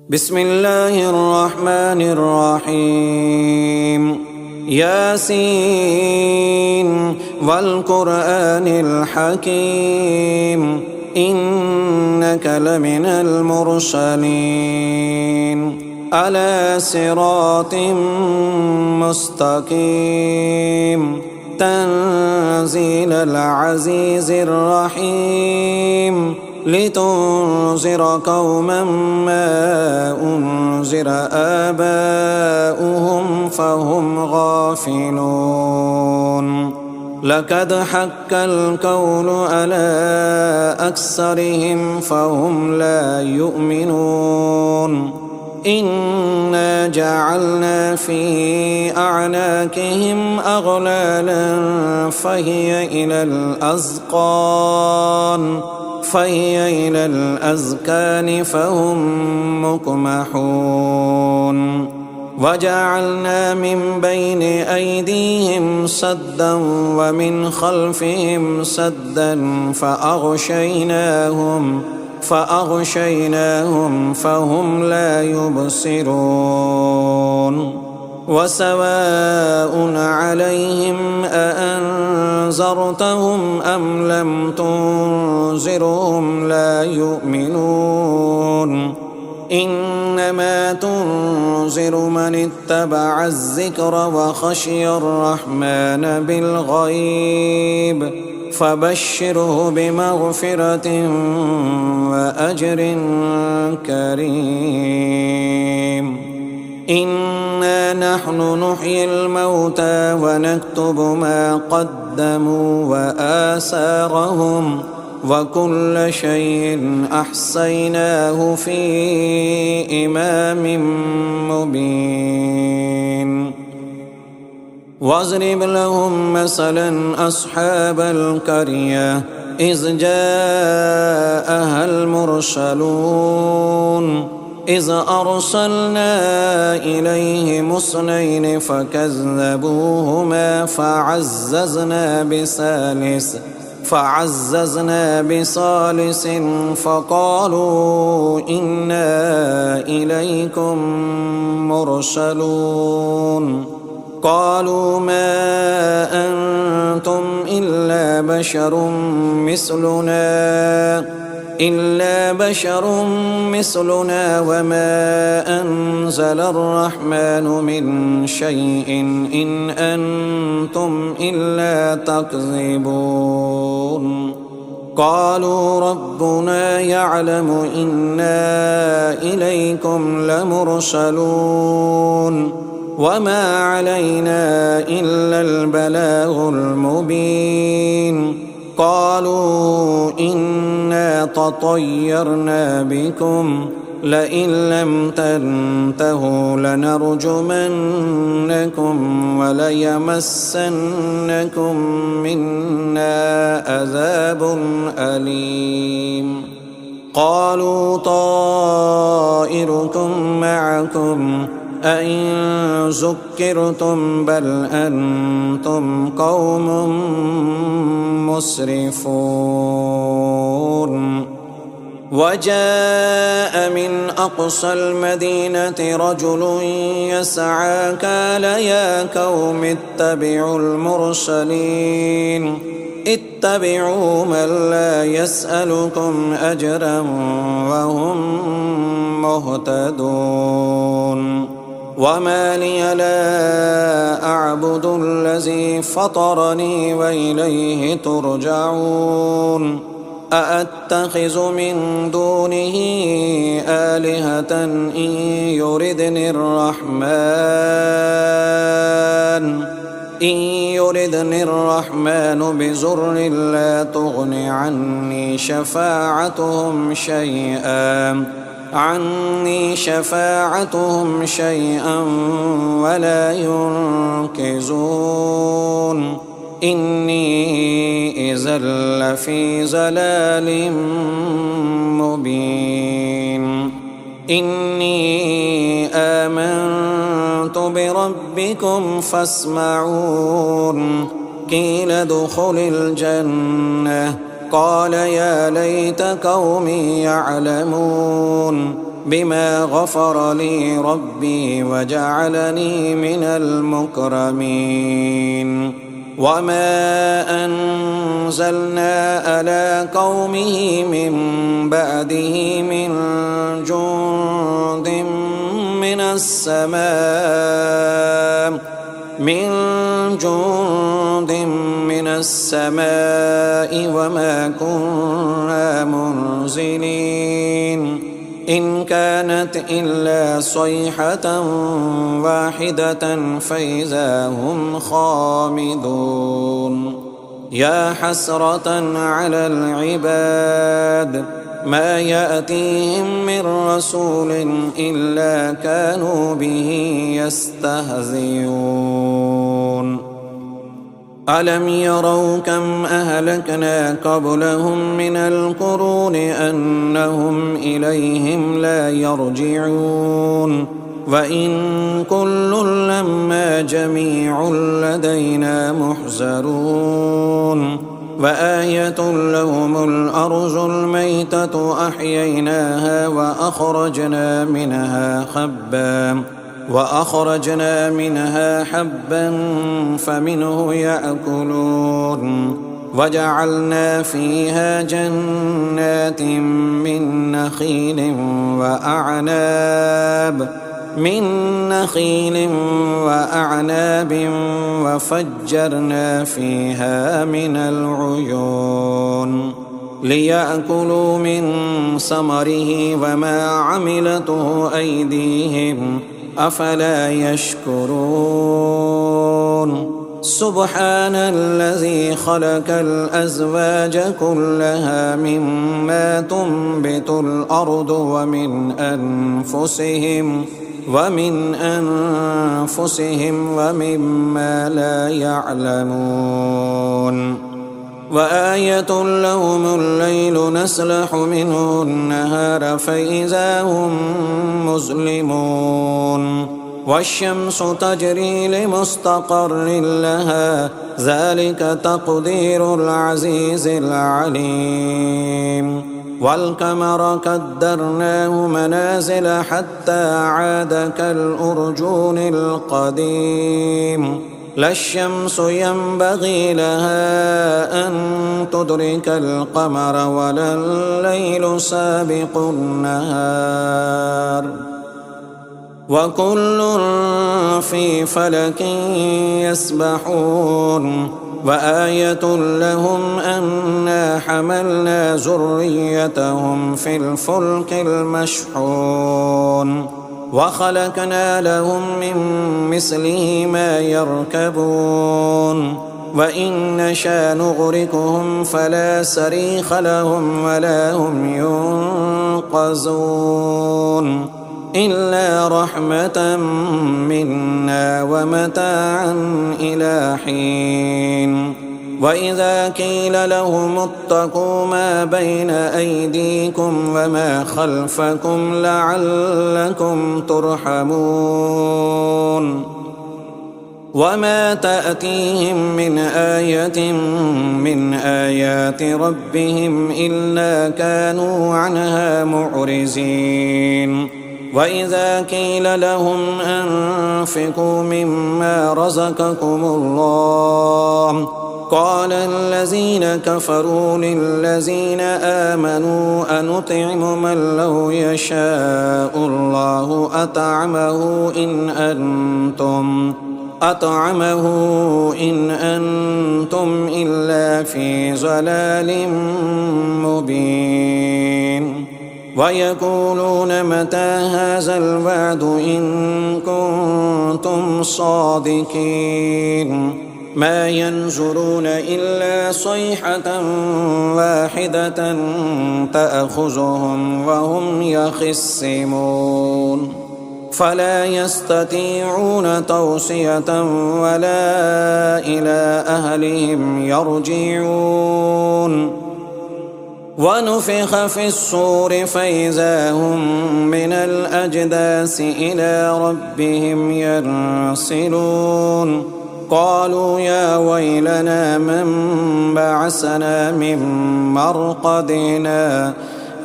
بسم الله الرحمن الرحيم ياسين والقرآن الحكيم إنك لمن المرسلين على صراط مستقيم تنزيل العزيز الرحيم لتنذر قوما ما أنذر آباؤهم فهم غافلون لقد حق القول على أكثرهم فهم لا يؤمنون إنا جعلنا في أعناقهم أغلالا فهي إلى الأذقان فهم مقمحون وجعلنا من بين أيديهم سدا ومن خلفهم سدا فأغشيناهم فهم لا يبصرون وسواء عليهم أأنذرتهم أم لم تنذرهم لا يؤمنون إنما تنذر من اتبع الذكر وخشي الرحمن بالغيب فبشره بمغفرة وأجر كريم إنا نحن نحيي الموتى ونكتب ما قدموا وآثارهم وكل شيء أحصيناه في إمام مبين واضرب لهم مثلا أصحاب القرية إذ جاءها المرسلون إذ أرسلنا إليهم اثنين فكذبوهما فعززنا بثالث فقالوا إنا إليكم مرسلون قالوا ما أنتم إلا بشر مثلنا وما أنزل الرحمن من شيء إن أنتم إلا تكذبون قالوا ربنا يعلم إنا إليكم لمرسلون وما علينا إلا البلاغ المبين قالوا إنا تطيرنا بكم لئن لم تنتهوا لنرجمنكم وليمسنكم منا عذاب أليم قالوا طائركم معكم أئن ذكرتم بل أنتم قوم مسرفون وجاء من أقصى المدينة رجل يسعى قال يا قوم اتبعوا المرسلين اتبعوا من لا يسألكم أجرا وهم مهتدون وما لي لا أعبد الذي فطرني وإليه ترجعون أأتخذ من دونه آلهة إن يردني الرحمن بضر لا تغن عني شفاعتهم شيئا ولا ينقذون إني إذا لفي ضلال مبين إني آمنت بربكم فاسمعون قيل ادخل الجنة قال يا ليت قومي يعلمون بما غفر لي ربي وجعلني من المكرمين وما أنزلنا على قومه من بعده من جند من السماء وما كنا منزلين إن كانت إلا صيحة واحدة فإذا هم خامدون يا حسرة على العباد ما يأتيهم من رسول إلا كانوا به يستهزئون ألم يروا كم أهلكنا قبلهم من القرون أنهم إليهم لا يرجعون وإن كل لما جميع لدينا محضرون وآية لهم الأرض الميتة أحييناها وأخرجنا منها حبا فمنه يأكلون وجعلنا فيها جنات من نخيل وأعناب وفجرنا فيها من العيون ليأكلوا من ثمره وما عملته أيديهم أفلا يشكرون سبحان الذي خلق الأزواج كلها مما تنبت الأرض ومن أنفسهم ومما لا يعلمون وآية لهم الليل نسلخ منه النهار فإذا هم مظلمون والشمس تجري لمستقر لها ذلك تقدير العزيز العليم والقمر قدرناه منازل حتى عاد كالأرجون القديم لا الشمس ينبغي لها أن تدرك القمر ولا الليل سابق النهار وكل في فلك يسبحون وآية لهم أنا حملنا ذريتهم في الفلك المشحون وخلقنا لهم من مثله ما يركبون وإن نشأ نغرقهم فلا صريخ لهم ولا هم ينقذون إلا رحمة منا ومتاعا إلى حين وإذا قيل لهم اتقوا ما بين أيديكم وما خلفكم لعلكم ترحمون وما تأتيهم من آية من آيات ربهم إلا كانوا عنها معرضين وإذا قيل لهم أنفقوا مما رزقكم الله قال الذين كفروا للذين آمنوا أنطعم من لو يشاء الله أطعمه إن أنتم إلا في ضلال مبين ويقولون متى هذا الوعد إن كنتم صادقين ما ينظرون إلا صيحة واحدة تأخذهم وهم يخصمون فلا يستطيعون توصية ولا إلى أهلهم يرجعون ونفخ في الصور فإذا هم من الأجداث إلى ربهم ينسلون قالوا يا ويلنا من بعثنا من مرقدنا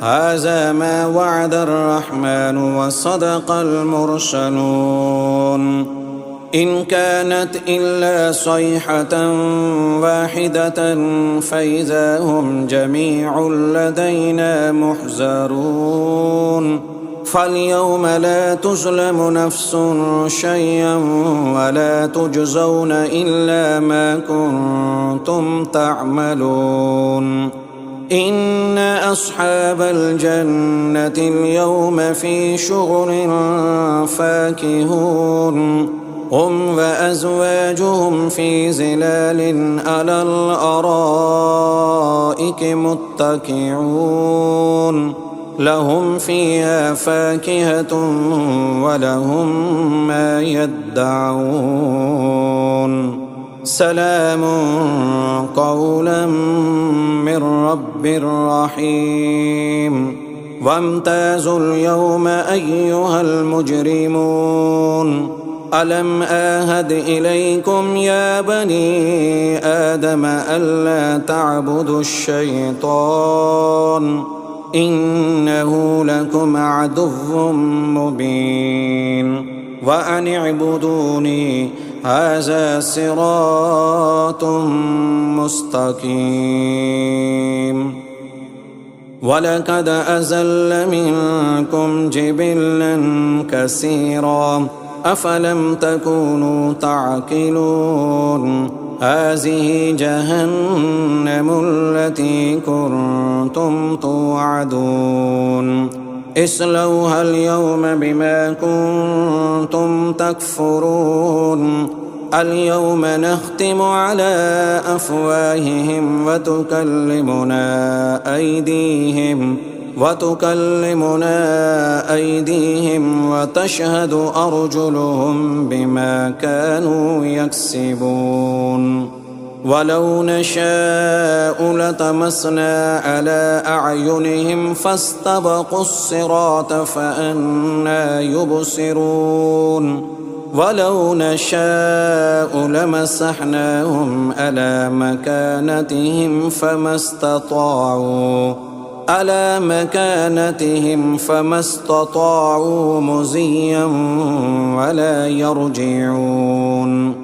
هذا ما وعد الرحمن وصدق المرسلون إن كانت إلا صيحة واحدة فإذا هم جميع لدينا محضرون فاليوم لا تظلم نفس شيئا ولا تجزون إلا ما كنتم تعملون إن أصحاب الجنة اليوم في شغل فاكهون هم وأزواجهم في ظلال على الأرائك متكئون لهم فيها فاكهة ولهم ما يدعون سلام قولا من رب رحيم وامتازوا اليوم أيها المجرمون ألم آهد إليكم يا بني آدم ألا تعبدوا الشيطان إنه لكم عدو مبين وأن اعبدوني هذا صراط مستقيم ولقد أزل منكم جبلا كثيرا أفلم تكونوا تعقلون هذه جهنم التي كنتم توعدون اصلوها اليوم بما كنتم تكفرون اليوم نختم على أفواههم وتكلمنا أيديهم وتشهد أرجلهم بما كانوا يكسبون ولو نشاء لطمسنا على أعينهم فاستبقوا الصراط فأنى يبصرون ولو نشاء لمسحناهم على مكانتهم فما استطاعوا مزيا ولا يرجعون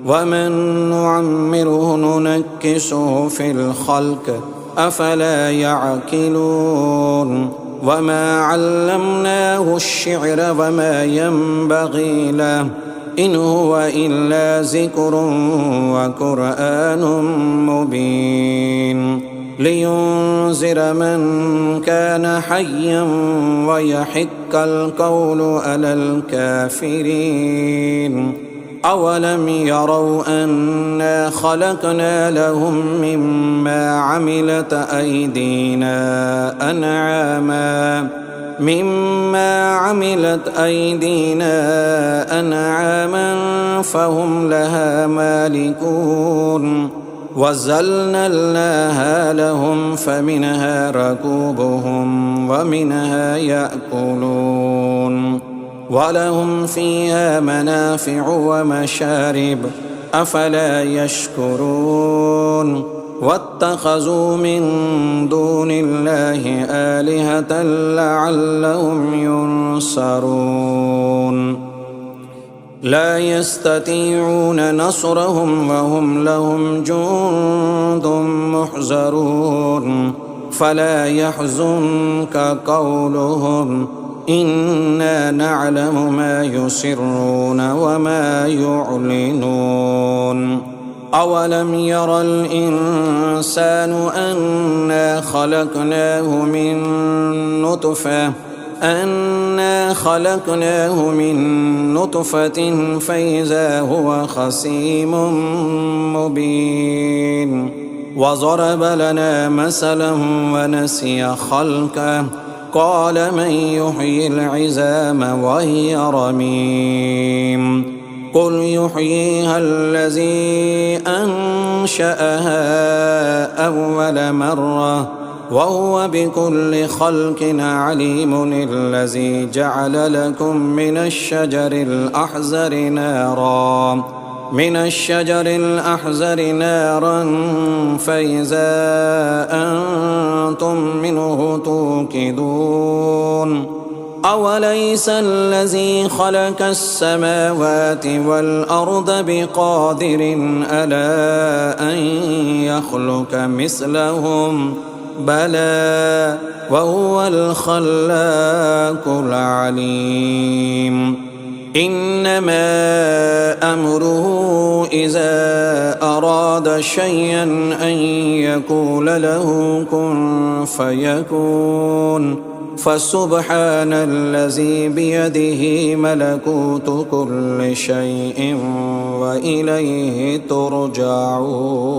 ومن نعمره ننكسه في الخلق أفلا يعقلون وما علمناه الشعر وما ينبغي له إن هو إلا ذكر وقرآن مبين لينذر من كان حيا ويحق القول على الكافرين أولم يروا أنا خلقنا لهم مما عملت أيدينا أنعاما فهم لها مالكون وذللناها لهم فمنها ركوبهم ومنها يأكلون ولهم فيها منافع ومشارب أفلا يشكرون واتخذوا من دون الله آلهة لعلهم ينصرون لا يستطيعون نصرهم وهم لهم جند محضرون فلا يحزنك قولهم إنا نعلم ما يسرون وما يعلنون أولم ير الإنسان أنا خلقناه من نطفة فإذا هو خصيم مبين وضرب لنا مثلا ونسي خلقه قال من يحيي العظام وهي رميم قل يحييها الذي أنشأها أول مرة وهو بكل خلق عليم الذي جعل لكم من الشجر الأحزر نارا من الشجر الأحزر نارا فإذا أنتم منه توقدون أوليس الذي خلق السماوات والأرض بقادر ألا أن يخلق مثلهم بلى وهو الخلاق العليم إنما أمره إذا أراد شيئا أن يقول له كن فيكون فسبحان الذي بيده ملكوت كل شيء وإليه ترجعون.